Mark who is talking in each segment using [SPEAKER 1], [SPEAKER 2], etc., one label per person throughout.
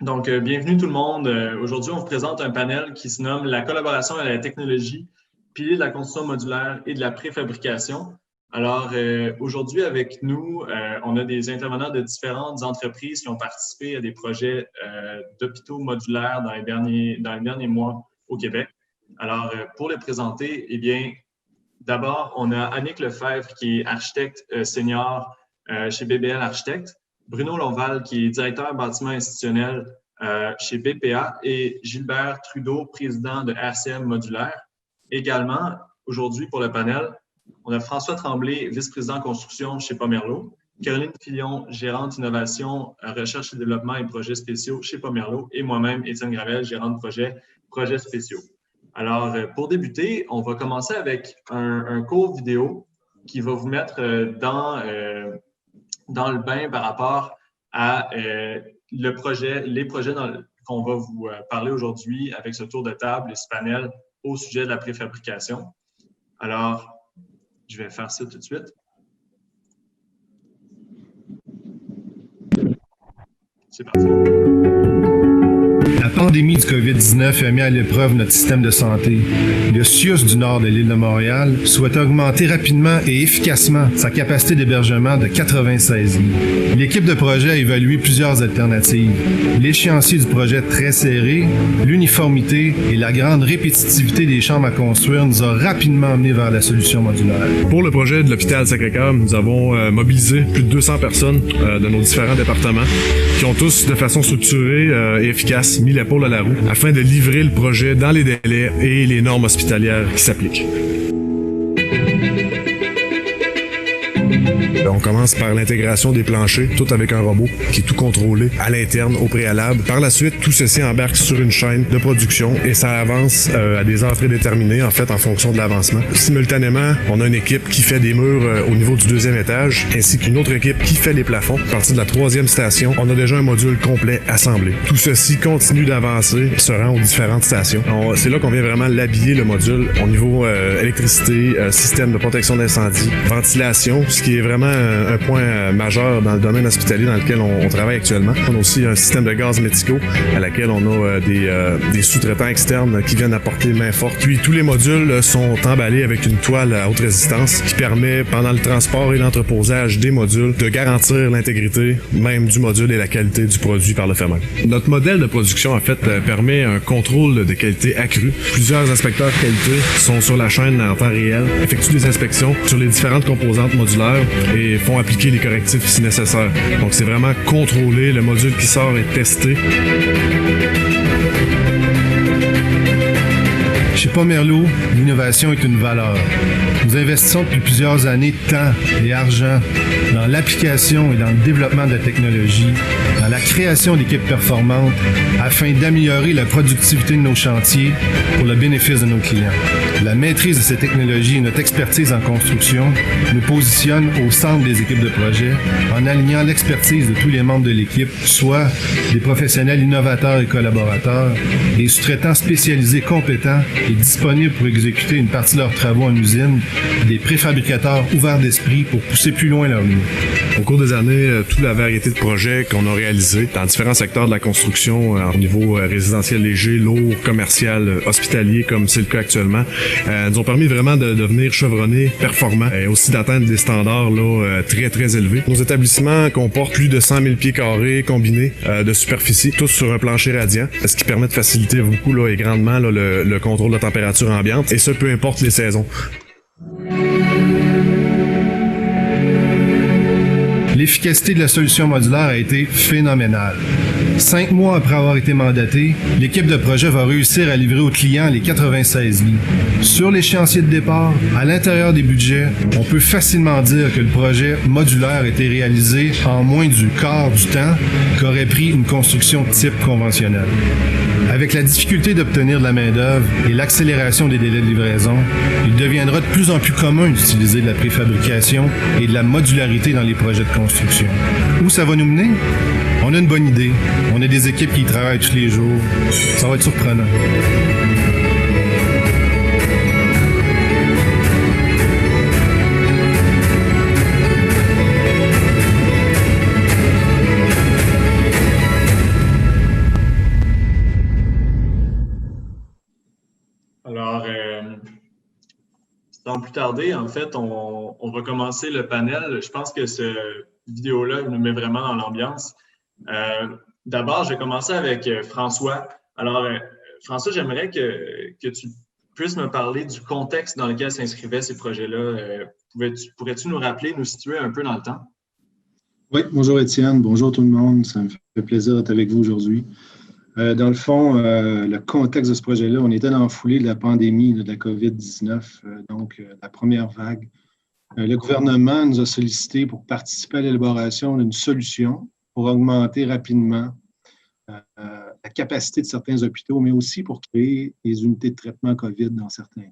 [SPEAKER 1] Donc, bienvenue tout le monde. Aujourd'hui, on vous présente un panel qui se nomme La collaboration et la technologie, piliers de la construction modulaire et de la préfabrication. Alors, aujourd'hui, avec nous, on a des intervenants de différentes entreprises qui ont participé à des projets d'hôpitaux modulaires dans les derniers mois au Québec. Alors, pour les présenter, eh bien, d'abord, on a Annick Lefebvre, qui est architecte senior chez BBL Architectes, Bruno Lonval, qui est directeur bâtiment institutionnel chez BPA, et Gilbert Trudeau, président de RCM Modulaire. Également, aujourd'hui, pour le panel, on a François Tremblay, vice-président construction chez Pomerleau, Caroline Fillon, gérante innovation, recherche et développement et projets spéciaux chez Pomerleau, et moi-même, Étienne Gravel, gérant de projets spéciaux. Alors, pour débuter, on va commencer avec un court vidéo qui va vous mettre dans le bain par rapport à les projets qu'on va vous parler aujourd'hui avec ce tour de table et ce panel au sujet de la préfabrication. Alors, je vais faire ça tout de suite. C'est parti.
[SPEAKER 2] La pandémie du COVID-19 a mis à l'épreuve notre système de santé. Le CIUS du nord de l'île de Montréal souhaite augmenter rapidement et efficacement sa capacité d'hébergement de 96 lits. L'équipe de projet a évalué plusieurs alternatives. L'échéancier du projet très serré, l'uniformité et la grande répétitivité des chambres à construire nous a rapidement amenés vers la solution modulaire.
[SPEAKER 3] Pour le projet de l'hôpital Sacré-Cœur, nous avons mobilisé plus de 200 personnes de nos différents départements qui ont tous, de façon structurée et efficace, mis l'épaule à la roue afin de livrer le projet dans les délais et les normes hospitalières qui s'appliquent. On commence par l'intégration des planchers, tout avec un robot qui est tout contrôlé à l'interne, au préalable. Par la suite, tout ceci embarque sur une chaîne de production et ça avance à des entrées déterminées, en fait, en fonction de l'avancement. Simultanément, on a une équipe qui fait des murs au niveau du 2e étage, ainsi qu'une autre équipe qui fait les plafonds. À partir de la 3e station, on a déjà un module complet assemblé. Tout ceci continue d'avancer, se rend aux différentes stations. C'est là qu'on vient vraiment l'habiller, le module, au niveau électricité, système de protection d'incendie, ventilation, ce qui est vraiment un point majeur dans le domaine hospitalier dans lequel on travaille actuellement. On a aussi un système de gaz médicaux à laquelle on a des sous-traitants externes qui viennent apporter main forte. Puis tous les modules sont emballés avec une toile à haute résistance qui permet, pendant le transport et l'entreposage des modules, de garantir l'intégrité même du module et la qualité du produit par le fait même. Notre modèle de production, en fait, permet un contrôle de qualité accru. Plusieurs inspecteurs qualité sont sur la chaîne en temps réel, effectuent des inspections sur les différentes composantes modulaires et font appliquer les correctifs si nécessaire. Donc c'est vraiment contrôlé, le module qui sort est testé.
[SPEAKER 2] Chez Pomerleau, l'innovation est une valeur. Nous investissons depuis plusieurs années temps et argent dans l'application et dans le développement de la technologie, dans la création d'équipes performantes afin d'améliorer la productivité de nos chantiers pour le bénéfice de nos clients. La maîtrise de ces technologies et notre expertise en construction nous positionnent au centre des équipes de projet en alignant l'expertise de tous les membres de l'équipe, soit des professionnels innovateurs et collaborateurs, des sous-traitants spécialisés compétents et disponibles pour exécuter une partie de leurs travaux en usine, des préfabricateurs ouverts d'esprit pour pousser plus loin leur limite.
[SPEAKER 3] Au cours des années, toute la variété de projets qu'on a réalisés dans différents secteurs de la construction, au niveau résidentiel léger, lourd, commercial, hospitalier, comme c'est le cas actuellement, nous ont permis vraiment de devenir chevronnés, performants et aussi d'atteindre des standards là, très, très élevés. Nos établissements comportent plus de 100 000 pieds carrés combinés de superficie, tous sur un plancher radiant, ce qui permet de faciliter beaucoup là, et grandement là, le contrôle de la température ambiante, et ce, peu importe les saisons.
[SPEAKER 2] L'efficacité de la solution modulaire a été phénoménale. 5 mois après avoir été mandaté, l'équipe de projet va réussir à livrer aux clients les 96 lits. Sur l'échéancier de départ, à l'intérieur des budgets, on peut facilement dire que le projet modulaire a été réalisé en moins du quart du temps qu'aurait pris une construction type conventionnelle. Avec la difficulté d'obtenir de la main-d'œuvre et l'accélération des délais de livraison, il deviendra de plus en plus commun d'utiliser de la préfabrication et de la modularité dans les projets de construction. Où ça va nous mener? On a une bonne idée. On a des équipes qui y travaillent tous les jours. Ça va être surprenant.
[SPEAKER 1] sans plus tarder, en fait, on va commencer le panel. Je pense que cette vidéo-là nous met vraiment dans l'ambiance. D'abord, je vais commencer avec François. Alors, François, j'aimerais que tu puisses me parler du contexte dans lequel s'inscrivaient ces projets-là. Pourrais-tu nous rappeler, nous situer un peu dans le temps?
[SPEAKER 4] Oui, bonjour Étienne, bonjour tout le monde. Ça me fait plaisir d'être avec vous aujourd'hui. Dans le fond, le contexte de ce projet-là, on était dans la foulée de la pandémie de la COVID-19, donc la première vague. Le gouvernement nous a sollicité pour participer à l'élaboration d'une solution pour augmenter rapidement la capacité de certains hôpitaux, mais aussi pour créer des unités de traitement COVID dans certains cas.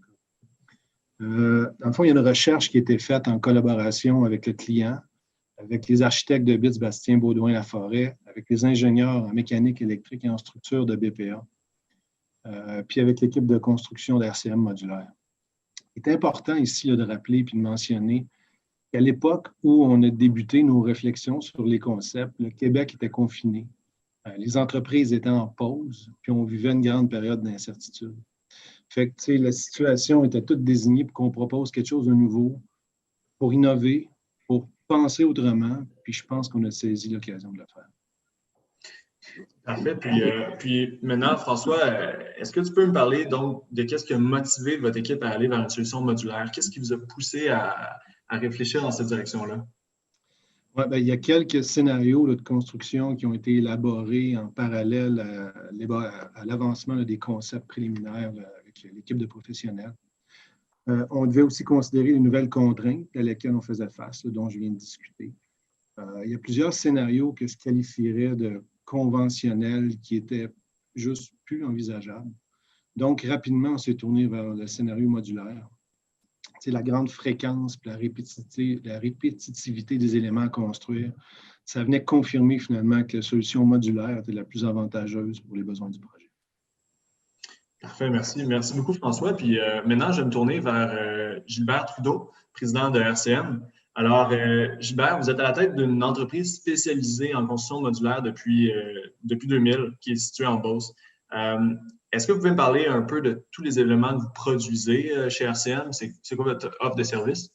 [SPEAKER 4] Dans le fond, il y a une recherche qui a été faite en collaboration avec le client, avec les architectes de BITS, Bastien Baudouin-Laforêt, avec les ingénieurs en mécanique électrique et en structure de BPA, puis avec l'équipe de construction d'RCM modulaire. Il est important ici de rappeler puis de mentionner qu'à l'époque où on a débuté nos réflexions sur les concepts, le Québec était confiné. Les entreprises étaient en pause, puis on vivait une grande période d'incertitude. Fait que, la situation était toute désignée pour qu'on propose quelque chose de nouveau, pour innover, pour penser autrement, puis je pense qu'on a saisi l'occasion de le faire.
[SPEAKER 1] Parfait. Puis maintenant, François, est-ce que tu peux me parler donc de qu'est-ce qui a motivé votre équipe à aller vers une solution modulaire? Qu'est-ce qui vous a poussé à réfléchir dans cette direction-là?
[SPEAKER 4] Ouais, bien, il y a quelques scénarios de construction qui ont été élaborés en parallèle à l'avancement des concepts préliminaires avec l'équipe de professionnels. On devait aussi considérer les nouvelles contraintes à lesquelles on faisait face, dont je viens de discuter. Il y a plusieurs scénarios que je qualifierais de conventionnels qui étaient juste plus envisageables. Donc, rapidement, on s'est tourné vers le scénario modulaire. C'est la grande fréquence et la répétitivité des éléments à construire. Ça venait confirmer finalement que la solution modulaire était la plus avantageuse pour les besoins du projet.
[SPEAKER 1] Parfait, merci. Merci beaucoup, François. Puis maintenant, je vais me tourner vers Gilbert Trudeau, président de RCM. Alors, Gilbert, vous êtes à la tête d'une entreprise spécialisée en construction modulaire depuis 2000, qui est située en Beauce. Est-ce que vous pouvez me parler un peu de tous les éléments que vous produisez chez RCM? C'est quoi votre offre de service?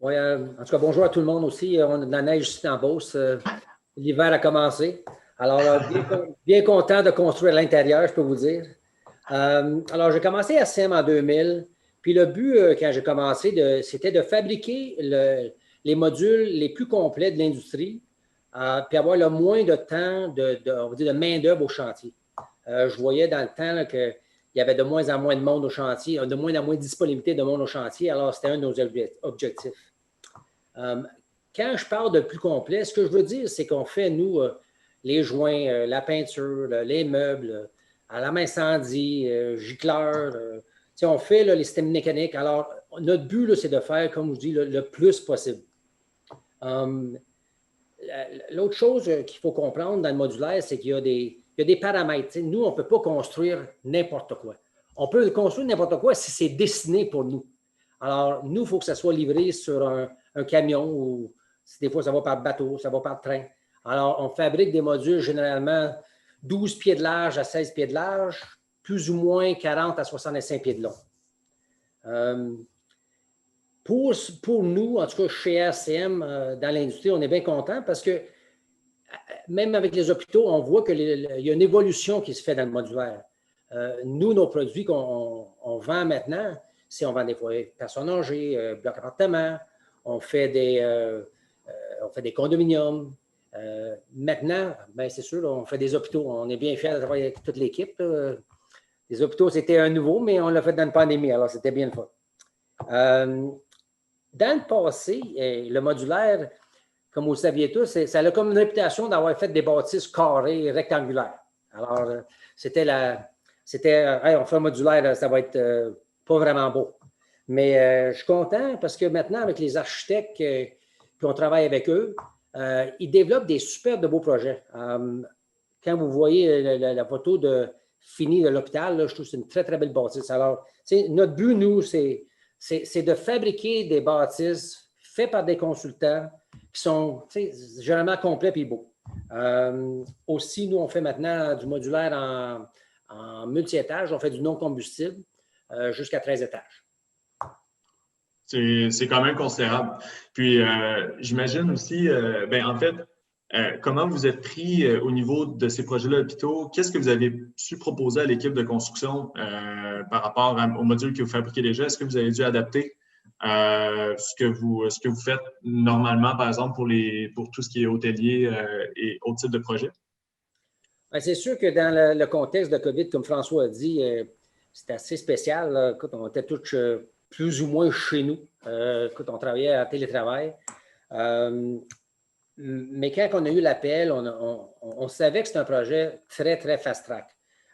[SPEAKER 5] Oui, en tout cas, bonjour à tout le monde aussi. On a de la neige ici en Beauce. L'hiver a commencé. Alors, bien content de construire à l'intérieur, je peux vous dire. Alors, j'ai commencé RCM en 2000. Puis le but, quand j'ai commencé, c'était de fabriquer les modules les plus complets de l'industrie, puis avoir le moins de temps de main-d'œuvre au chantier. Je voyais dans le temps qu'il y avait de moins en moins de monde au chantier, de moins en moins de disponibilité de monde au chantier. Alors, c'était un de nos objectifs. Quand je parle de plus complet, ce que je veux dire, c'est qu'on fait, nous, les joints, la peinture, les meubles, à la main incendie, gicleur. On fait les systèmes mécaniques. Alors, notre but, là, c'est de faire, comme je dis, le plus possible. L'autre chose qu'il faut comprendre dans le modulaire, c'est qu'il y a des paramètres. Nous, on ne peut pas construire n'importe quoi. On peut construire n'importe quoi si c'est dessiné pour nous. Alors, nous, il faut que ça soit livré sur un camion ou des fois, ça va par bateau, ça va par train. Alors, on fabrique des modules généralement 12 pieds de large à 16 pieds de large, plus ou moins 40 à 65 pieds de long. Pour nous, en tout cas chez RCM, dans l'industrie, on est bien content parce que même avec les hôpitaux, on voit qu'il y a une évolution qui se fait dans le modulaire. Nous, nos produits qu'on vend maintenant, on vend des foyers personnes âgées, blocs appartements, on fait des condominiums. Maintenant, ben c'est sûr, on fait des hôpitaux. On est bien fiers de travailler avec toute l'équipe. Les hôpitaux, c'était un nouveau, mais on l'a fait dans une pandémie, alors c'était bien le fun. Dans le passé, le modulaire, comme vous le saviez tous, ça a comme une réputation d'avoir fait des bâtisses carrées, rectangulaires. Alors, on fait un modulaire, ça va être pas vraiment beau. Mais je suis content parce que maintenant, avec les architectes, puis on travaille avec eux, ils développent des super de beaux projets. Quand vous voyez la photo finie de l'hôpital, je trouve que c'est une très, très belle bâtisse. Alors, notre but, nous, c'est de fabriquer des bâtisses faites par des consultants qui sont généralement complets et beaux. Aussi, nous, on fait maintenant du modulaire en multi-étages. On fait du non-combustible jusqu'à 13 étages.
[SPEAKER 1] C'est quand même considérable. Puis, j'imagine aussi, en fait, comment vous êtes pris au niveau de ces projets-là hôpitaux? Qu'est-ce que vous avez su proposer à l'équipe de construction par rapport aux modules que vous fabriquez déjà? Est-ce que vous avez dû adapter ce que vous faites normalement, par exemple, pour tout ce qui est hôtelier et autres types de projets?
[SPEAKER 5] C'est sûr que dans le contexte de COVID, comme François a dit, c'est assez spécial. Là. Écoute, on était tous plus ou moins chez nous. Écoute, on travaillait en télétravail. Mais quand on a eu l'appel, on savait que c'était un projet très, très fast-track.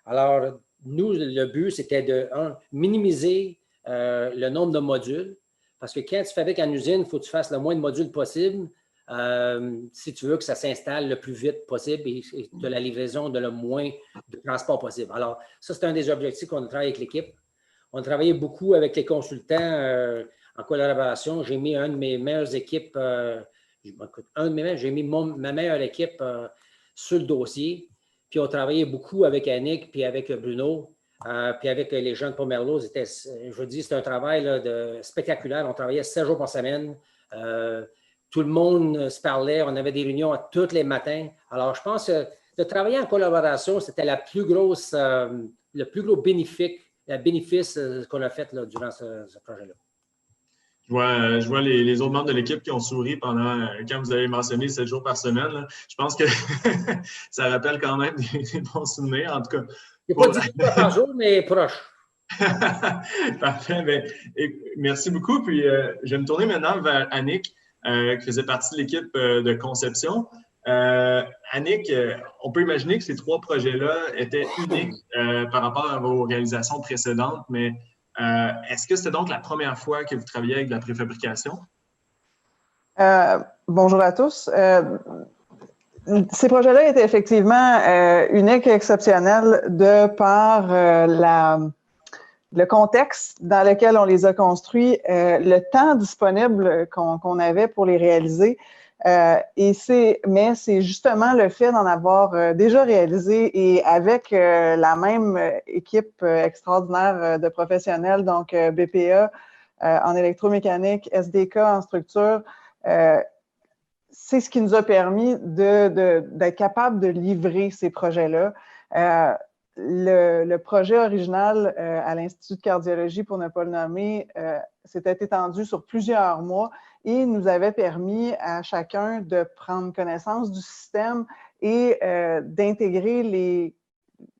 [SPEAKER 5] Alors, nous, le but, c'était de minimiser le nombre de modules, parce que quand tu fabriques en usine, il faut que tu fasses le moins de modules possible si tu veux que ça s'installe le plus vite possible et de la livraison de le moins de transport possible. Alors, ça, c'est un des objectifs qu'on a travaillé avec l'équipe. On a travaillé beaucoup avec les consultants en collaboration. J'ai mis une de mes meilleures équipes, j'ai mis ma meilleure équipe sur le dossier. Puis on travaillait beaucoup avec Annick, puis avec Bruno, puis avec les gens de Pomerleau. Je vous dis, c'était un travail là, spectaculaire. On travaillait 7 jours par semaine. Tout le monde se parlait. On avait des réunions tous les matins. Alors, je pense que de travailler en collaboration, c'était le plus gros bénéfice qu'on a fait là, durant ce projet-là.
[SPEAKER 1] Je vois les autres membres de l'équipe qui ont souri pendant quand vous avez mentionné 7 jours par semaine. Là. Je pense que ça rappelle quand même des bons souvenirs, en tout cas.
[SPEAKER 5] C'est pas 10 fois par jour, mais proche.
[SPEAKER 1] Parfait. Bien, merci beaucoup. Puis, je vais me tourner maintenant vers Annick, qui faisait partie de l'équipe de conception. Annick, on peut imaginer que ces 3 projets-là étaient uniques par rapport à vos réalisations précédentes, mais est-ce que c'était donc la première fois que vous travailliez avec de la préfabrication?
[SPEAKER 6] Bonjour à tous. Ces projets-là étaient effectivement uniques et exceptionnels de par le contexte dans lequel on les a construits, le temps disponible qu'on avait pour les réaliser. Mais c'est justement le fait d'en avoir déjà réalisé et avec la même équipe extraordinaire de professionnels, donc BPA en électromécanique, SDK en structure, c'est ce qui nous a permis d'être capable de livrer ces projets-là. Le projet original à l'Institut de cardiologie, pour ne pas le nommer, s'était étendu sur plusieurs mois et nous avait permis à chacun de prendre connaissance du système et d'intégrer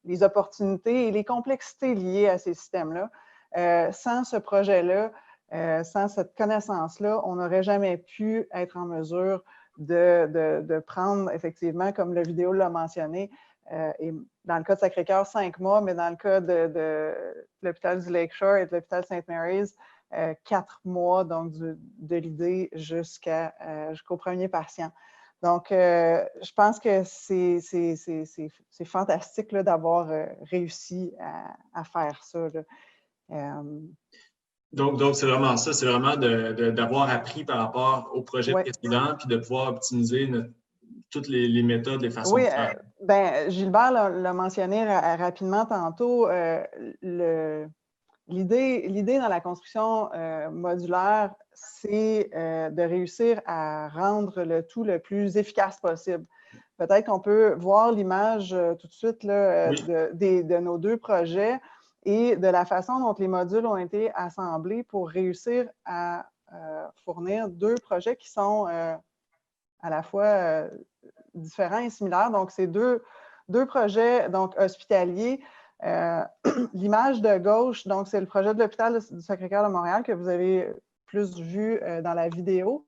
[SPEAKER 6] les opportunités et les complexités liées à ces systèmes-là. Sans ce projet-là, sans cette connaissance-là, on n'aurait jamais pu être en mesure de prendre, effectivement, comme la vidéo l'a mentionné, et dans le cas de Sacré-Cœur, 5 mois, mais dans le cas de l'hôpital du Lakeshore et de l'hôpital St. Mary's, 4 mois, donc de l'idée jusqu'au premier patient. Donc, je pense que c'est fantastique d'avoir réussi à faire ça.
[SPEAKER 1] Donc, c'est vraiment ça, c'est vraiment d'avoir appris par rapport au projet précédent puis de pouvoir optimiser toutes les méthodes, les façons de faire.
[SPEAKER 6] Gilbert l'a mentionné rapidement tantôt. L'idée dans la construction modulaire, c'est de réussir à rendre le tout le plus efficace possible. Peut-être qu'on peut voir l'image tout de suite là, de nos 2 projets et de la façon dont les modules ont été assemblés pour réussir à fournir 2 projets qui sont à la fois différents et similaires. Donc, c'est deux projets donc, hospitaliers. L'image de gauche, donc c'est le projet de l'hôpital du Sacré-Cœur de Montréal que vous avez plus vu dans la vidéo.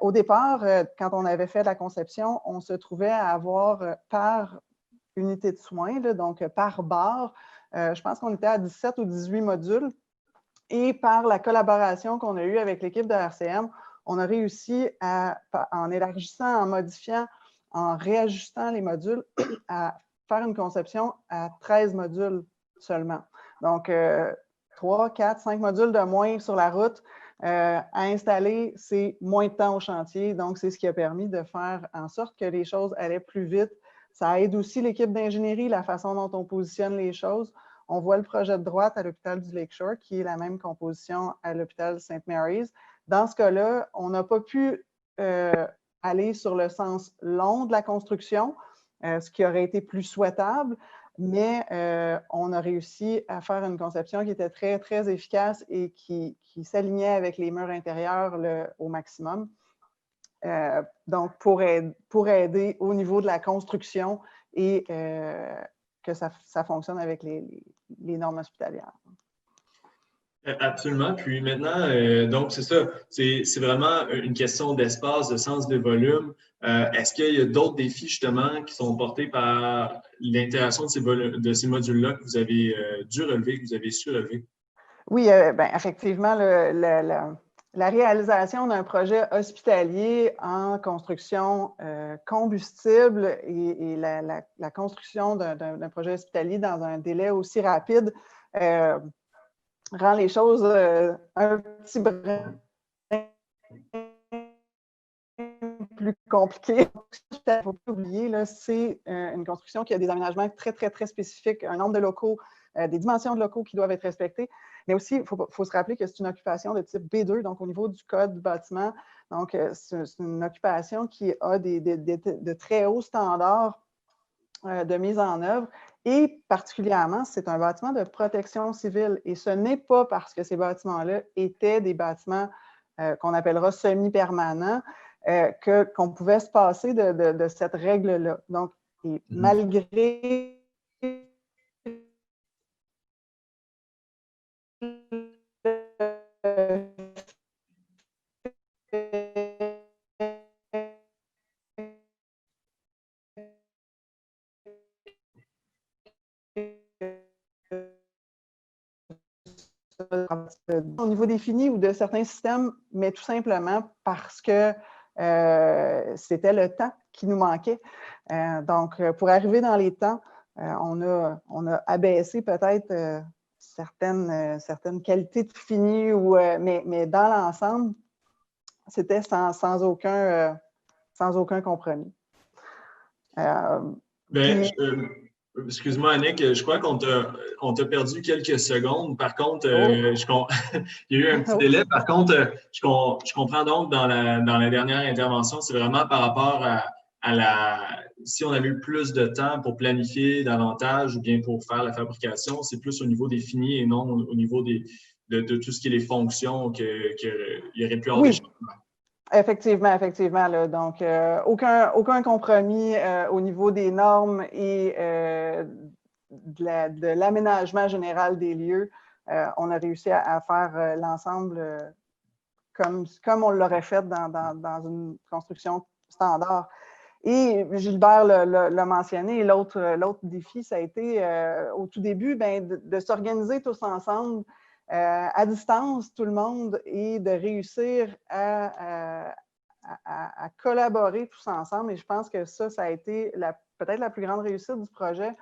[SPEAKER 6] Au départ, quand on avait fait la conception, on se trouvait à avoir par unité de soins, là, donc par barre, je pense qu'on était à 17 ou 18 modules. Et par la collaboration qu'on a eue avec l'équipe de RCM, on a réussi en élargissant, en modifiant, en réajustant les modules, à faire une conception à 13 modules seulement. Donc, 3, 4, 5 modules de moins sur la route à installer, c'est moins de temps au chantier. Donc, c'est ce qui a permis de faire en sorte que les choses allaient plus vite. Ça aide aussi l'équipe d'ingénierie, la façon dont on positionne les choses. on voit le projet de droite à l'hôpital du Lakeshore, qui est la même composition à l'hôpital St. Mary's. Dans ce cas-là, on n'a pas pu aller sur le sens long de la construction, ce qui aurait été plus souhaitable, mais on a réussi à faire une conception qui était très, très efficace et qui s'alignait avec les murs intérieurs au maximum. Donc, pour aider au niveau de la construction et que ça fonctionne avec les normes hospitalières.
[SPEAKER 1] Absolument. Puis maintenant, donc c'est ça, c'est vraiment une question d'espace, de sens de volume. Est-ce qu'il y a d'autres défis justement qui sont portés par l'intégration de ces modules-là que vous avez dû relever, que vous avez su relever?
[SPEAKER 6] Oui, ben, effectivement, la réalisation d'un projet hospitalier en construction combustible et la construction d'un projet hospitalier dans un délai aussi rapide rend les choses un petit brin plus compliquées. Il ne faut pas oublier, c'est une construction qui a des aménagements très, très, très spécifiques, un nombre de locaux, des dimensions de locaux qui doivent être respectées. Mais aussi, il faut se rappeler que c'est une occupation de type B2, donc au niveau du code du bâtiment. Donc, c'est une occupation qui a de très hauts standards de mise en œuvre. Et particulièrement, c'est un bâtiment de protection civile. Et ce n'est pas parce que ces bâtiments-là étaient des bâtiments qu'on appellera semi-permanents qu'on pouvait se passer de cette règle-là. Donc, malgré au niveau des finis ou de certains systèmes, mais tout simplement parce que c'était le temps qui nous manquait. Donc, pour arriver dans les temps, on a abaissé peut-être certaines qualités de fini, mais dans l'ensemble, c'était sans aucun compromis.
[SPEAKER 1] Excuse-moi, Annick, je crois qu'on t'a perdu quelques secondes. Par contre, il y a eu un petit délai. Par contre, je comprends donc dans la dernière intervention, c'est vraiment par rapport à si on avait eu plus de temps pour planifier davantage ou bien pour faire la fabrication, c'est plus au niveau des finis et non au niveau de tout ce qui est les fonctions qu'il y aurait pu avoir des changements.
[SPEAKER 6] Effectivement. Là. Donc, aucun compromis au niveau des normes et de l'aménagement général des lieux. On a réussi à faire l'ensemble comme on l'aurait fait dans une construction standard. Et Gilbert l'a mentionné, l'autre défi, ça a été au tout début de s'organiser tous ensemble à distance, tout le monde, et de réussir à collaborer tous ensemble. Et je pense que ça a été peut-être la plus grande réussite du projet,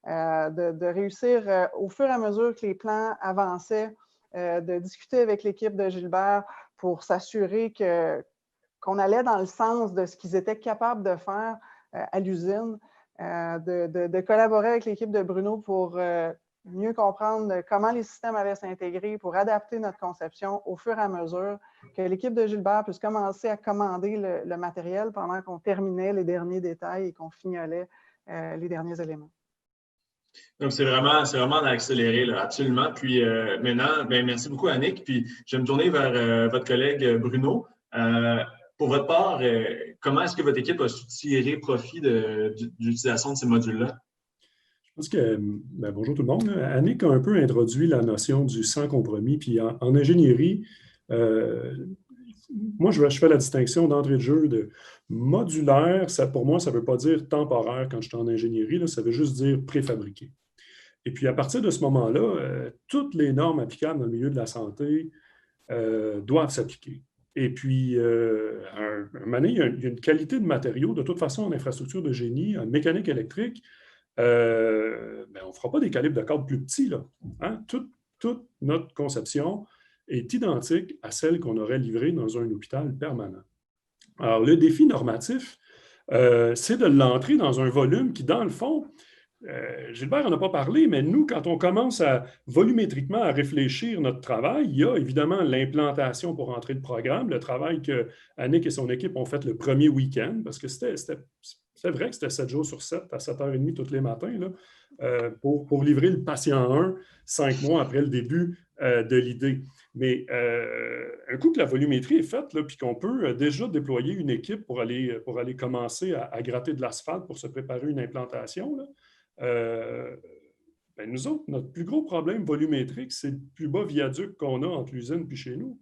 [SPEAKER 6] de réussir au fur et à mesure que les plans avançaient, de discuter avec l'équipe de Gilbert pour s'assurer qu'on allait dans le sens de ce qu'ils étaient capables de faire à l'usine, de collaborer avec l'équipe de Bruno pour mieux comprendre comment les systèmes allaient s'intégrer pour adapter notre conception au fur et à mesure, que l'équipe de Gilbert puisse commencer à commander le matériel pendant qu'on terminait les derniers détails et qu'on fignolait les derniers éléments.
[SPEAKER 1] Donc, c'est vraiment d'accélérer, là, absolument. Puis maintenant, merci beaucoup, Annick. Puis je vais me tourner vers votre collègue Bruno. Pour votre part, comment est-ce que votre équipe a su tirer profit de l'utilisation de ces modules-là?
[SPEAKER 7] Je pense que, bonjour tout le monde. Annick a un peu introduit la notion du sans compromis. Puis en ingénierie, moi, je fais la distinction d'entrée de jeu de modulaire. Pour moi, ça ne veut pas dire temporaire quand je suis en ingénierie. Là, ça veut juste dire préfabriqué. Et puis, à partir de ce moment-là, toutes les normes applicables dans le milieu de la santé doivent s'appliquer. Et puis, à un moment donné, il y a une qualité de matériaux. De toute façon, en infrastructure de génie, en mécanique électrique, on ne fera pas des calibres de câbles plus petits. Là, hein? Toute notre conception est identique à celle qu'on aurait livrée dans un hôpital permanent. Alors, le défi normatif, c'est de l'entrer dans un volume qui, dans le fond, Gilbert n'en a pas parlé, mais nous, quand on commence volumétriquement à réfléchir notre travail, il y a évidemment l'implantation pour entrer le programme, le travail que Annick et son équipe ont fait le premier week-end, parce que c'est vrai que c'était 7 jours sur 7, à 7h30 tous les matins, là, pour livrer le patient 1, 5 mois après le début de l'idée. Mais un coup que la volumétrie est faite, puis qu'on peut déjà déployer une équipe pour aller commencer à gratter de l'asphalte pour se préparer une implantation, là, nous autres, notre plus gros problème volumétrique, c'est le plus bas viaduc qu'on a entre l'usine et chez nous.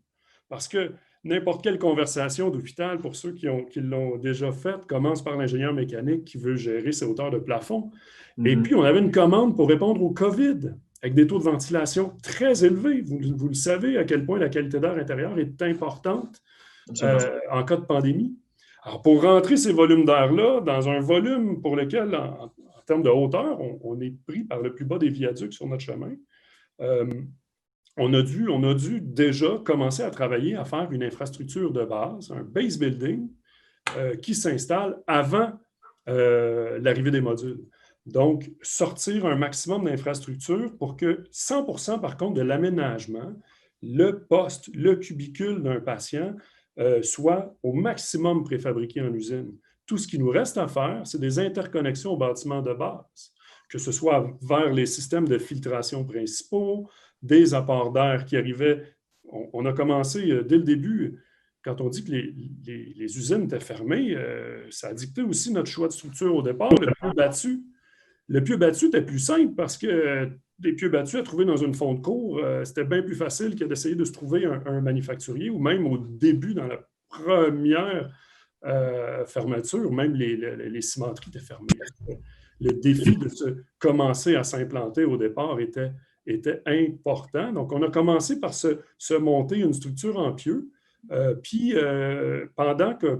[SPEAKER 7] Parce que n'importe quelle conversation d'hôpital, pour ceux qui l'ont déjà faite, commence par l'ingénieur mécanique qui veut gérer ses hauteurs de plafond. Et puis, on avait une commande pour répondre au COVID, avec des taux de ventilation très élevés. Vous le savez à quel point la qualité d'air intérieur est importante en cas de pandémie. Alors, pour rentrer ces volumes d'air-là dans un volume pour lequel, en termes de hauteur, on est pris par le plus bas des viaducs sur notre chemin, on a dû déjà commencer à travailler à faire une infrastructure de base, un base building qui s'installe avant l'arrivée des modules. Donc, sortir un maximum d'infrastructures pour que 100% par contre de l'aménagement, le poste, le cubicule d'un patient soit au maximum préfabriqué en usine. Tout ce qui nous reste à faire, c'est des interconnexions au bâtiment de base, que ce soit vers les systèmes de filtration principaux, des apports d'air qui arrivaient. On a commencé dès le début, quand on dit que les usines étaient fermées, ça a dicté aussi notre choix de structure au départ. Le pieu battu était plus simple parce que des pieux battus à trouver dans une fonte de cour, c'était bien plus facile que d'essayer de se trouver un manufacturier ou même au début, dans la première fermeture, même les cimenteries étaient fermées. Le défi de commencer à s'implanter au départ était important. Donc, on a commencé par se monter une structure en pieux. Puis, pendant que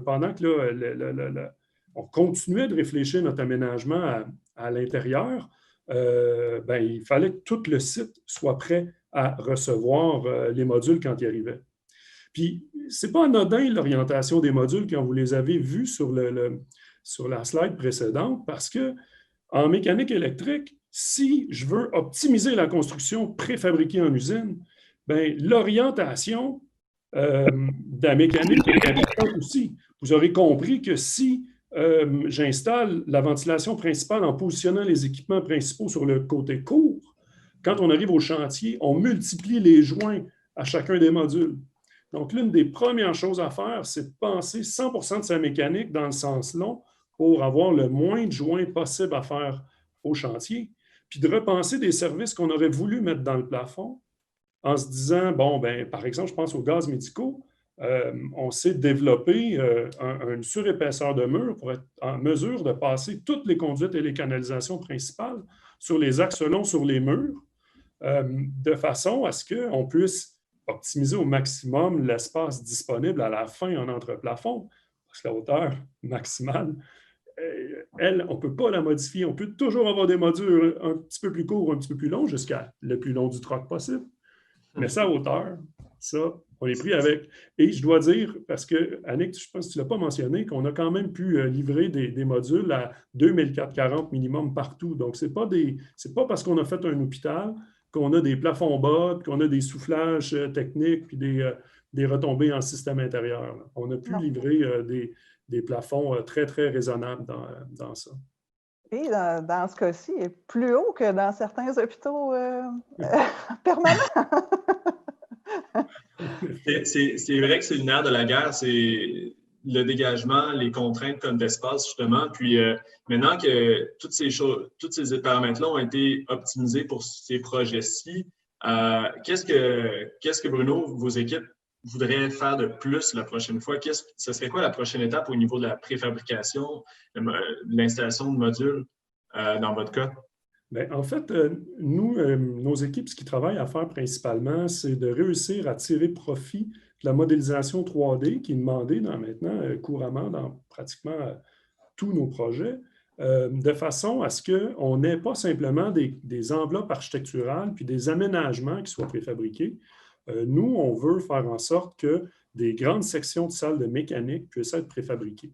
[SPEAKER 7] on continuait de réfléchir notre aménagement à l'intérieur, il fallait que tout le site soit prêt à recevoir les modules quand ils arrivaient. Puis, ce n'est pas anodin l'orientation des modules quand vous les avez vus sur la slide précédente, parce qu'en mécanique électrique, si je veux optimiser la construction préfabriquée en usine, l'orientation de la mécanique est importante aussi. Vous aurez compris que si j'installe la ventilation principale en positionnant les équipements principaux sur le côté court, quand on arrive au chantier, on multiplie les joints à chacun des modules. Donc, l'une des premières choses à faire, c'est de penser 100% de sa mécanique dans le sens long pour avoir le moins de joints possible à faire au chantier, puis de repenser des services qu'on aurait voulu mettre dans le plafond en se disant, par exemple, je pense aux gaz médicaux, on s'est développé une surépaisseur de mur pour être en mesure de passer toutes les conduites et les canalisations principales sur les axes longs sur les murs, de façon à ce qu'on puisse optimiser au maximum l'espace disponible à la fin en entre-plafond, parce que la hauteur maximale, elle, on ne peut pas la modifier. On peut toujours avoir des modules un petit peu plus courts ou un petit peu plus longs jusqu'à le plus long du troc possible. Mais ça, hauteur, ça, on est pris avec. Et je dois dire, parce que, Annick, je pense que tu ne l'as pas mentionné, qu'on a quand même pu livrer des modules à 2440 minimum partout. Donc, ce n'est pas parce qu'on a fait un hôpital qu'on a des plafonds bas, qu'on a des soufflages techniques, puis des retombées en système intérieur. Là. On a pu livrer des plafonds très, très raisonnables dans ça.
[SPEAKER 6] Et dans ce cas-ci, il est plus haut que dans certains hôpitaux permanents.
[SPEAKER 1] C'est vrai que c'est le nerf de la guerre, c'est le dégagement, les contraintes comme d'espace, justement. Puis maintenant que tous ces paramètres-là ont été optimisés pour ces projets-ci, qu'est-ce que Bruno, vos équipes, voudraient faire de plus la prochaine fois? Ce serait quoi la prochaine étape au niveau de la préfabrication, l'installation de modules dans votre cas?
[SPEAKER 7] En fait, nous, nos équipes, ce qu'ils travaillent à faire principalement, c'est de réussir à tirer profit de la modélisation 3D qui est demandée maintenant couramment dans pratiquement tous nos projets, de façon à ce qu'on n'ait pas simplement des enveloppes architecturales puis des aménagements qui soient préfabriqués. Nous, on veut faire en sorte que des grandes sections de salles de mécanique puissent être préfabriquées.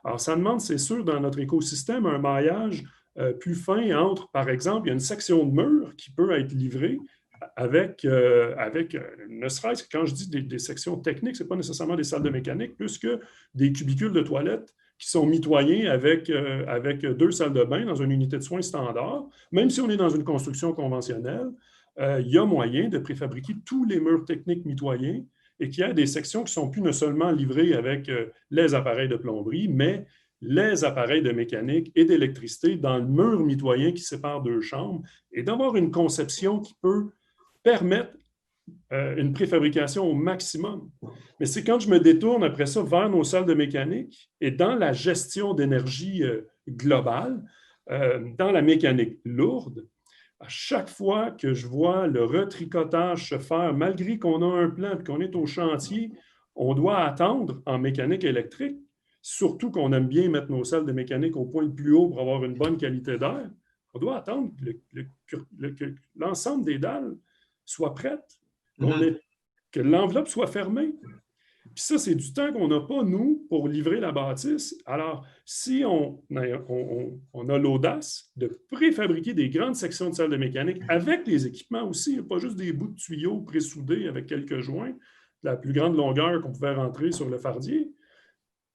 [SPEAKER 7] Alors, ça demande, c'est sûr, dans notre écosystème, un maillage plus fin entre, par exemple, il y a une section de mur qui peut être livrée avec ne serait-ce que quand je dis des sections techniques, ce n'est pas nécessairement des salles de mécanique, plus que des cubicules de toilettes qui sont mitoyens avec 2 salles de bain dans une unité de soins standard. Même si on est dans une construction conventionnelle, il y a moyen de préfabriquer tous les murs techniques mitoyens et qu'il y a des sections qui ne sont plus non seulement livrées avec les appareils de plomberie, mais les appareils de mécanique et d'électricité dans le mur mitoyen qui sépare 2 chambres et d'avoir une conception qui peut permettre une préfabrication au maximum. Mais c'est quand je me détourne après ça vers nos salles de mécanique et dans la gestion d'énergie globale, dans la mécanique lourde, à chaque fois que je vois le retricotage se faire, malgré qu'on a un plan et qu'on est au chantier, on doit attendre en mécanique électrique, surtout qu'on aime bien mettre nos salles de mécanique au point le plus haut pour avoir une bonne qualité d'air, on doit attendre que l'ensemble des dalles soient prêtes, que l'enveloppe soit fermée. Puis ça, c'est du temps qu'on n'a pas, nous, pour livrer la bâtisse. Alors, si on a l'audace de préfabriquer des grandes sections de salles de mécanique avec les équipements aussi, pas juste des bouts de tuyaux présoudés avec quelques joints, la plus grande longueur qu'on pouvait rentrer sur le fardier,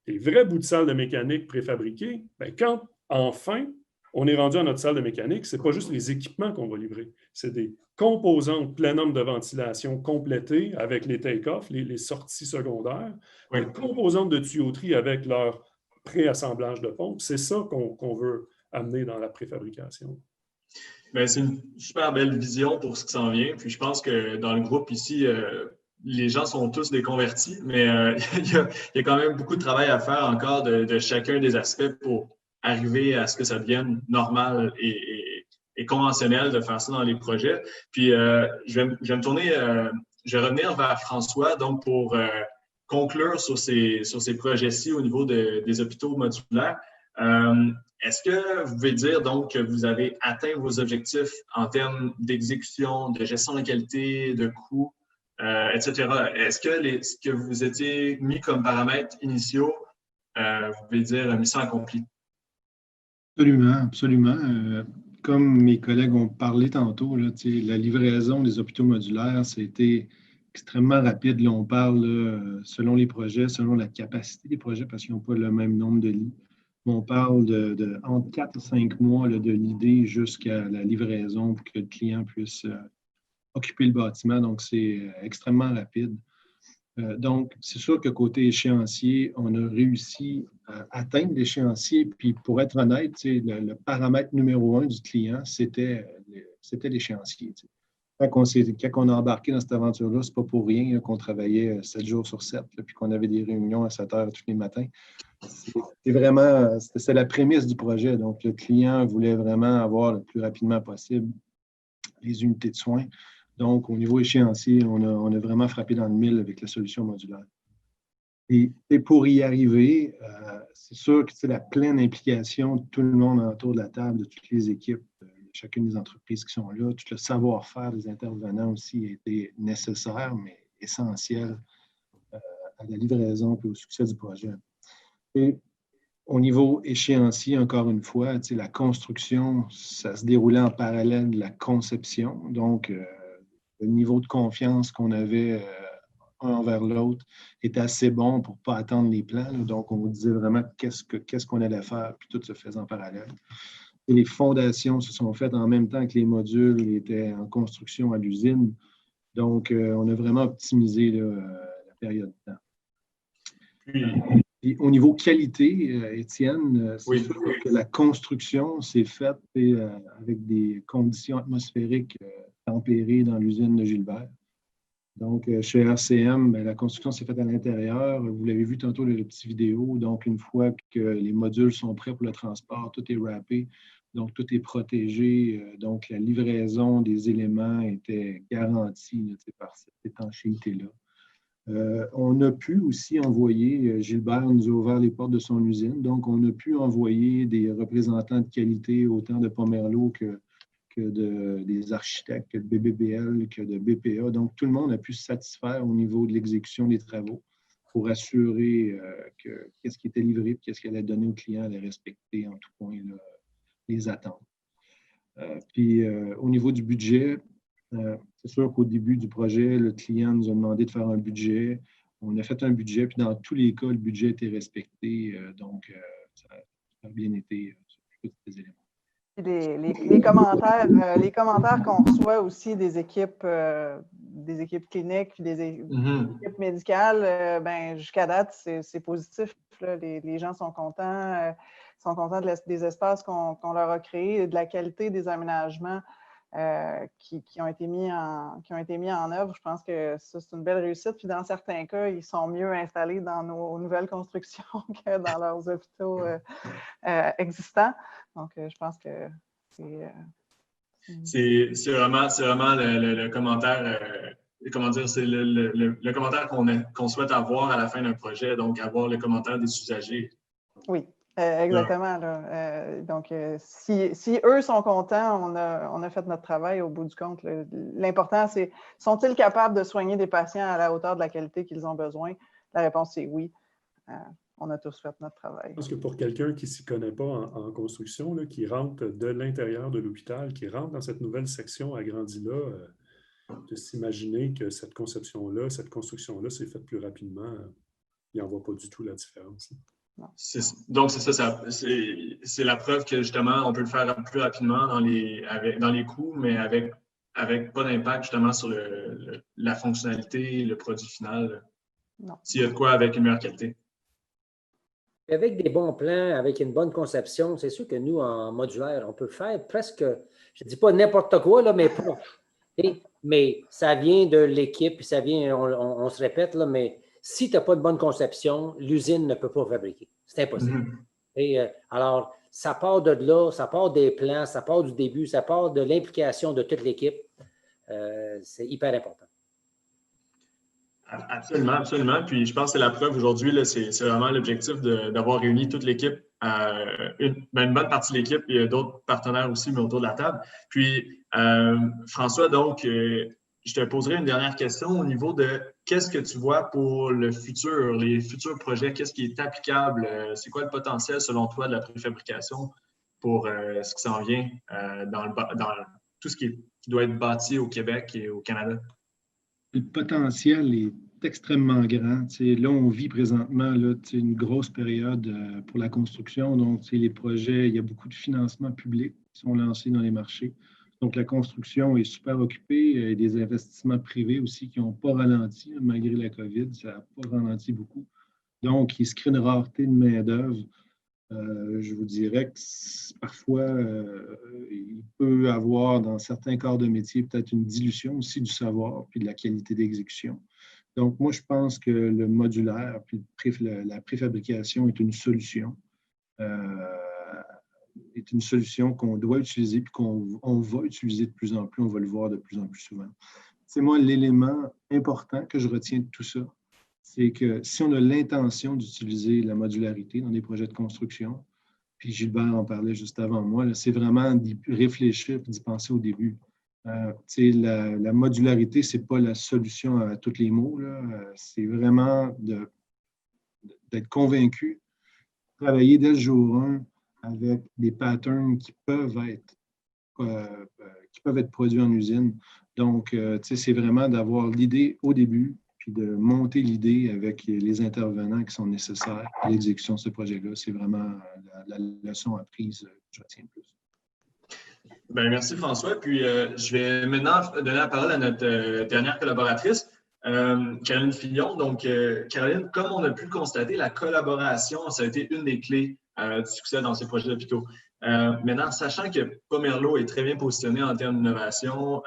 [SPEAKER 7] des vrais bouts de salles de mécanique préfabriqués, bien, quand, enfin, on est rendu à notre salle de mécanique, ce n'est pas juste les équipements qu'on va livrer, c'est des composantes plein nombre de ventilation complétées avec les take-off, les sorties secondaires, des composantes de tuyauterie avec leur préassemblage de pompes. C'est ça qu'on veut amener dans la préfabrication.
[SPEAKER 1] Bien, c'est une super belle vision pour ce qui s'en vient. Puis je pense que dans le groupe ici, les gens sont tous des convertis, mais il y a quand même beaucoup de travail à faire encore de chacun des aspects pour arriver à ce que ça devienne normal et conventionnel de faire ça dans les projets. Puis, je vais me tourner, je vais revenir vers François, donc pour conclure sur ces projets-ci au niveau des hôpitaux modulaires. Est-ce que vous pouvez dire donc que vous avez atteint vos objectifs en termes d'exécution, de gestion de qualité, de coûts, etc.? Est-ce que ce que vous étiez mis comme paramètres initiaux, vous pouvez dire mission accomplie?
[SPEAKER 4] Absolument, absolument. Comme mes collègues ont parlé tantôt, là, la livraison des hôpitaux modulaires, c'était extrêmement rapide. Là, on parle, selon les projets, selon la capacité des projets, parce qu'ils n'ont pas le même nombre de lits. On parle de entre 4 et 5 mois là, de l'idée jusqu'à la livraison pour que le client puisse occuper le bâtiment. Donc, c'est extrêmement rapide. Donc, c'est sûr que côté échéancier, on a réussi à atteindre l'échéancier. Puis, pour être honnête, le paramètre numéro 1 du client, c'était l'échéancier. Quand on a embarqué dans cette aventure-là, c'est pas pour rien qu'on travaillait 7 jours sur 7, là, puis qu'on avait des réunions à 7 heures tous les matins. C'est la prémisse du projet. Donc, le client voulait vraiment avoir le plus rapidement possible les unités de soins. Donc, au niveau échéancier, on a vraiment frappé dans le mille avec la solution modulaire. Et pour y arriver, c'est sûr que c'est la pleine implication de tout le monde autour de la table, de toutes les équipes, de chacune des entreprises qui sont là. Tout le savoir-faire des intervenants aussi a été nécessaire, mais essentiel à la livraison et au succès du projet. Et au niveau échéancier, encore une fois, la construction, ça se déroulait en parallèle de la conception. Donc, le niveau de confiance qu'on avait un envers l'autre était assez bon pour ne pas attendre les plans. Là. Donc, on disait vraiment qu'est-ce qu'on allait faire, puis tout se faisait en parallèle. Et les fondations se sont faites en même temps que les modules étaient en construction à l'usine. Donc, on a vraiment optimisé la période de temps. Et au niveau qualité, Étienne, c'est sûr que la construction s'est faite avec des conditions atmosphériques tempérées dans l'usine de Gilbert. Donc, chez RCM, la construction s'est faite à l'intérieur. Vous l'avez vu tantôt, le petit vidéo. Donc, une fois que les modules sont prêts pour le transport, tout est wrappé, donc tout est protégé. Donc, la livraison des éléments était garantie par cette étanchéité-là. On a pu aussi envoyer, Gilbert nous a ouvert les portes de son usine, donc on a pu envoyer des représentants de qualité autant de Pomerleau que des architectes, que de BBBL, que de BPA. Donc tout le monde a pu se satisfaire au niveau de l'exécution des travaux pour assurer que qu'est-ce qui était livré et qu'est-ce qu'elle allait donner au client allait respecter en tout point les attentes. Puis au niveau du budget, c'est sûr qu'au début du projet, le client nous a demandé de faire un budget. On a fait un budget, puis dans tous les cas, le budget a été respecté. Donc, ça a bien été sur tous ces éléments.
[SPEAKER 6] Les commentaires qu'on reçoit aussi des équipes cliniques, puis des équipes médicales, jusqu'à date, c'est positif. Là. Les gens sont contents des espaces qu'on leur a créés et de la qualité des aménagements qui ont été mis en œuvre. Je pense que ça, c'est une belle réussite. Puis dans certains cas, ils sont mieux installés dans nos nouvelles constructions que dans leurs hôpitaux existants. Donc, je pense que
[SPEAKER 1] c'est vraiment le commentaire, comment dire, c'est le commentaire qu'on souhaite avoir à la fin d'un projet, donc avoir le commentaire des usagers.
[SPEAKER 6] Oui. Exactement. Là. Donc, si eux sont contents, on a fait notre travail au bout du compte. L'important, c'est sont-ils capables de soigner des patients à la hauteur de la qualité qu'ils ont besoin? La réponse est oui. On a tous fait notre travail.
[SPEAKER 7] Parce que pour quelqu'un qui ne s'y connaît pas en construction, là, qui rentre de l'intérieur de l'hôpital, qui rentre dans cette nouvelle section agrandie-là, de s'imaginer que cette conception-là, cette construction-là s'est faite plus rapidement, il n'en voit pas du tout la différence.
[SPEAKER 1] Donc, c'est ça. C'est la preuve que, justement, on peut le faire plus rapidement dans les coûts, mais avec pas d'impact, justement, sur la fonctionnalité, le produit final. S'il y a de quoi avec une meilleure qualité.
[SPEAKER 5] Avec des bons plans, avec une bonne conception, c'est sûr que nous, en modulaire, on peut faire presque, je ne dis pas n'importe quoi, là, mais proche. Mais ça vient de l'équipe, puis ça vient, on se répète, là, mais si tu n'as pas de bonne conception, l'usine ne peut pas fabriquer. C'est impossible. Alors, ça part de là, ça part des plans, ça part du début, ça part de l'implication de toute l'équipe. C'est hyper important.
[SPEAKER 1] Absolument, absolument. Puis je pense que c'est la preuve aujourd'hui, c'est vraiment l'objectif d'avoir réuni toute l'équipe, une bonne partie de l'équipe, et d'autres partenaires aussi, mais autour de la table. Puis, François, donc, je te poserai une dernière question au niveau de qu'est-ce que tu vois pour le futur, les futurs projets, qu'est-ce qui est applicable, c'est quoi le potentiel selon toi de la préfabrication pour ce qui s'en vient dans tout ce qui doit être bâti au Québec et au Canada?
[SPEAKER 4] Le potentiel est extrêmement grand. Là, on vit présentement là, une grosse période pour la construction. Donc, les projets, il y a beaucoup de financements publics qui sont lancés dans les marchés. Donc, la construction est super occupée. Il y a des investissements privés aussi qui n'ont pas ralenti, malgré la COVID. Ça n'a pas ralenti beaucoup. Donc, il se crée une rareté de main-d'œuvre. Je vous dirais que parfois, il peut y avoir dans certains corps de métier peut-être une dilution aussi du savoir puis de la qualité d'exécution. Donc, moi, je pense que le modulaire puis la préfabrication est une solution. Est une solution qu'on doit utiliser puis qu'on va utiliser de plus en plus, on va le voir de plus en plus souvent. C'est moi l'élément important que je retiens de tout ça, c'est que si on a l'intention d'utiliser la modularité dans des projets de construction, puis Gilbert en parlait juste avant moi, c'est vraiment d'y réfléchir et d'y penser au début. La modularité, ce n'est pas la solution à tous les maux. C'est vraiment d'être convaincu, travailler dès le jour 1 avec des patterns qui peuvent être produits en usine. Donc, c'est vraiment d'avoir l'idée au début, puis de monter l'idée avec les intervenants qui sont nécessaires à l'exécution de ce projet-là. C'est vraiment la leçon apprise que je retiens le plus.
[SPEAKER 1] Bien, merci François. Puis, je vais maintenant donner la parole à notre dernière collaboratrice, Caroline Fillon. Donc, Caroline, comme on a pu le constater, la collaboration, ça a été une des clés du succès dans ces projets d'hôpitaux. Maintenant, sachant que Pomerleau est très bien positionné en termes d'innovation,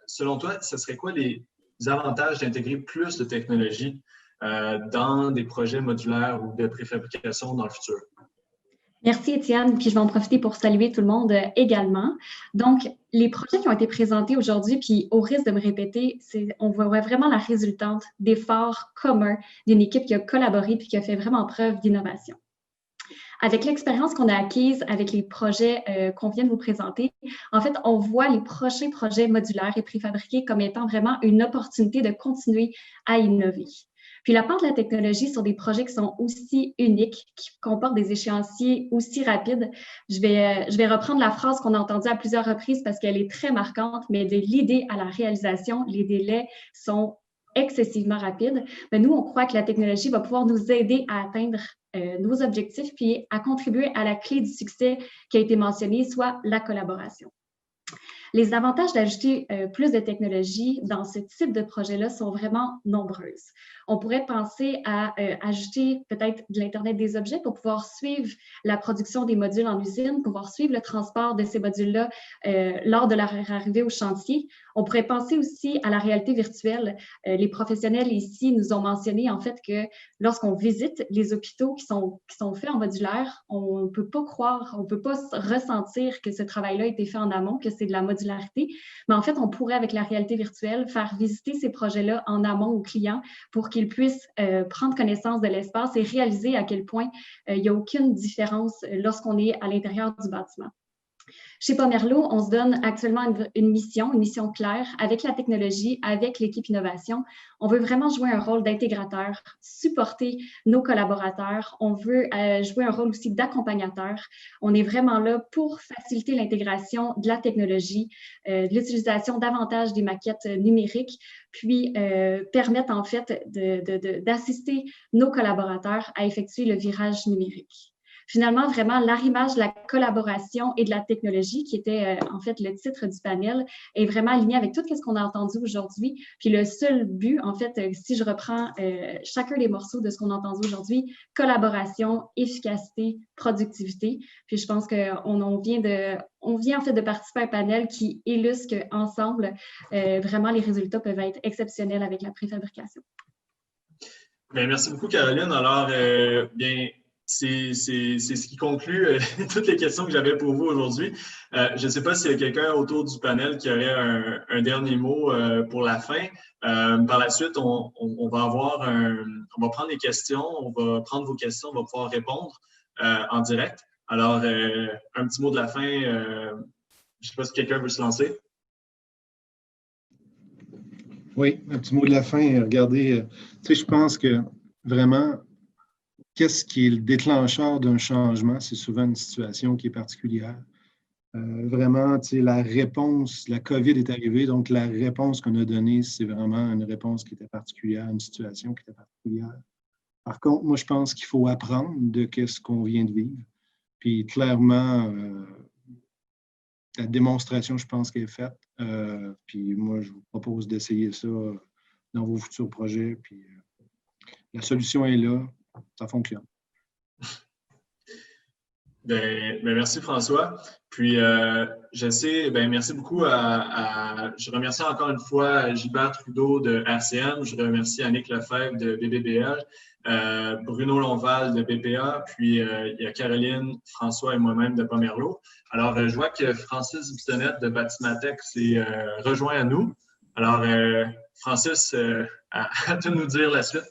[SPEAKER 1] selon toi, ce serait quoi les avantages d'intégrer plus de technologie dans des projets modulaires ou de préfabrication dans le futur?
[SPEAKER 8] Merci Étienne, puis je vais en profiter pour saluer tout le monde également. Donc, les projets qui ont été présentés aujourd'hui, puis au risque de me répéter, on voit vraiment la résultante d'efforts communs d'une équipe qui a collaboré puis qui a fait vraiment preuve d'innovation. Avec l'expérience qu'on a acquise avec les projets qu'on vient de vous présenter, en fait, on voit les prochains projets modulaires et préfabriqués comme étant vraiment une opportunité de continuer à innover. Puis la part de la technologie sur des projets qui sont aussi uniques, qui comportent des échéanciers aussi rapides, je vais reprendre la phrase qu'on a entendue à plusieurs reprises parce qu'elle est très marquante, mais de l'idée à la réalisation, les délais sont excessivement rapides. Mais nous, on croit que la technologie va pouvoir nous aider à atteindre nos objectifs puis à contribuer à la clé du succès qui a été mentionnée, soit la collaboration. Les avantages d'ajouter plus de technologie dans ce type de projet-là sont vraiment nombreuses. On pourrait penser à ajouter peut-être de l'Internet des objets pour pouvoir suivre la production des modules en usine, pouvoir suivre le transport de ces modules-là lors de leur arrivée au chantier. On pourrait penser aussi à la réalité virtuelle. Les professionnels ici nous ont mentionné en fait que lorsqu'on visite les hôpitaux qui sont faits en modulaire, on ne peut pas croire, on ne peut pas ressentir que ce travail-là a été fait en amont, que c'est de la modularité. Mais en fait, on pourrait, avec la réalité virtuelle, faire visiter ces projets-là en amont aux clients pour qu'ils puissent prendre connaissance de l'espace et réaliser à quel point il n'y a aucune différence lorsqu'on est à l'intérieur du bâtiment. Chez Pomerleau, on se donne actuellement une mission claire avec la technologie, avec l'équipe innovation. On veut vraiment jouer un rôle d'intégrateur, supporter nos collaborateurs. On veut jouer un rôle aussi d'accompagnateur. On est vraiment là pour faciliter l'intégration de la technologie, de l'utilisation davantage des maquettes numériques, puis permettre en fait d'assister nos collaborateurs à effectuer le virage numérique. Finalement, vraiment, l'arrimage de la collaboration et de la technologie, qui était en fait le titre du panel, est vraiment aligné avec tout ce qu'on a entendu aujourd'hui. Puis le seul but, en fait, si je reprends chacun des morceaux de ce qu'on a entendu aujourd'hui, collaboration, efficacité, productivité. Puis je pense qu'on vient en fait de participer à un panel qui illustre qu'ensemble, vraiment, les résultats peuvent être exceptionnels avec la préfabrication.
[SPEAKER 1] Bien, merci beaucoup, Caroline. Alors, bien, c'est ce qui conclut toutes les questions que j'avais pour vous aujourd'hui. Je ne sais pas s'il y a quelqu'un autour du panel qui aurait un dernier mot pour la fin. Par la suite, on va on va prendre des questions, on va prendre vos questions, on va pouvoir répondre en direct. Alors, un petit mot de la fin. Je ne sais pas si quelqu'un veut se lancer.
[SPEAKER 4] Oui, un petit mot de la fin. Regardez, tu sais, je pense que vraiment, qu'est-ce qui est le déclencheur d'un changement? C'est souvent une situation qui est particulière. Vraiment, tu sais, la réponse, la COVID est arrivée, donc la réponse qu'on a donnée, c'est vraiment une réponse qui était particulière, une situation qui était particulière. Par contre, moi, je pense qu'il faut apprendre de ce qu'on vient de vivre. Puis clairement, la démonstration, je pense, qu'elle est faite. Puis moi, je vous propose d'essayer ça dans vos futurs projets. Puis la solution est là. Ça fonctionne.
[SPEAKER 1] Ben, merci François. Puis merci beaucoup je remercie encore une fois Gilbert Trudeau de RCM, je remercie Annick Lefebvre de BBBL, Bruno Lonval de BPA, puis il y a Caroline, François et moi-même de Pomerleau. Alors, je vois que Francis Bissonnette de Batimatech s'est rejoint à nous. Alors, Francis, à te nous dire la suite.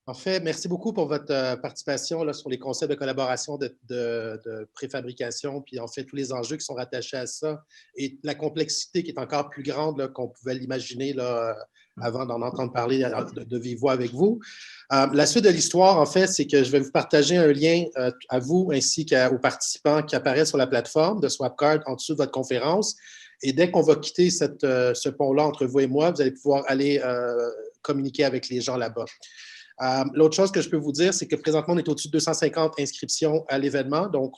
[SPEAKER 9] Parfait. Merci beaucoup pour votre participation là, sur les concepts de collaboration de préfabrication, puis en fait, tous les enjeux qui sont rattachés à ça et la complexité qui est encore plus grande qu'on pouvait l'imaginer avant d'en entendre parler de vive voix avec vous. La suite de l'histoire, en fait, c'est que je vais vous partager un lien à vous ainsi qu'aux participants qui apparaissent sur la plateforme de Swapcard en dessous de votre conférence. Et dès qu'on va quitter ce pont-là entre vous et moi, vous allez pouvoir aller communiquer avec les gens là-bas. L'autre chose que je peux vous dire, c'est que présentement, on est au-dessus de 250 inscriptions à l'événement, donc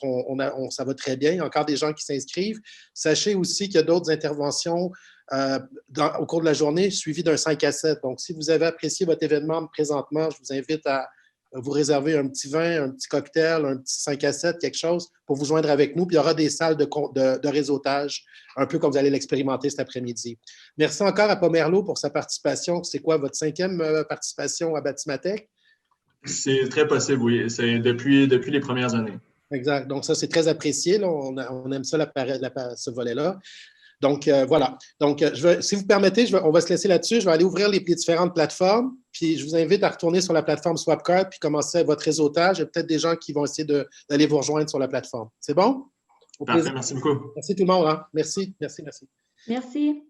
[SPEAKER 9] ça va très bien. Il y a encore des gens qui s'inscrivent. Sachez aussi qu'il y a d'autres interventions au cours de la journée suivies d'un 5 à 7. Donc, si vous avez apprécié votre événement présentement, je vous invite à vous réserver un petit vin, un petit cocktail, un petit 5 à 7, quelque chose pour vous joindre avec nous. Puis il y aura des salles de réseautage, un peu comme vous allez l'expérimenter cet après-midi. Merci encore à Pomerleau pour sa participation. C'est quoi, votre 5e participation à Batimatech?
[SPEAKER 1] C'est très possible, oui. C'est depuis les premières années.
[SPEAKER 9] Exact. Donc ça, c'est très apprécié. Là. On aime ça, ce volet-là. Donc, voilà. Donc, si vous permettez, on va se laisser là-dessus. Je vais aller ouvrir les différentes plateformes. Puis, je vous invite à retourner sur la plateforme Swapcard puis commencer votre réseautage. Il y a peut-être des gens qui vont essayer d'aller vous rejoindre sur la plateforme. C'est bon?
[SPEAKER 1] Parfait, merci beaucoup.
[SPEAKER 9] Merci tout le monde. Hein? Merci.
[SPEAKER 8] Merci.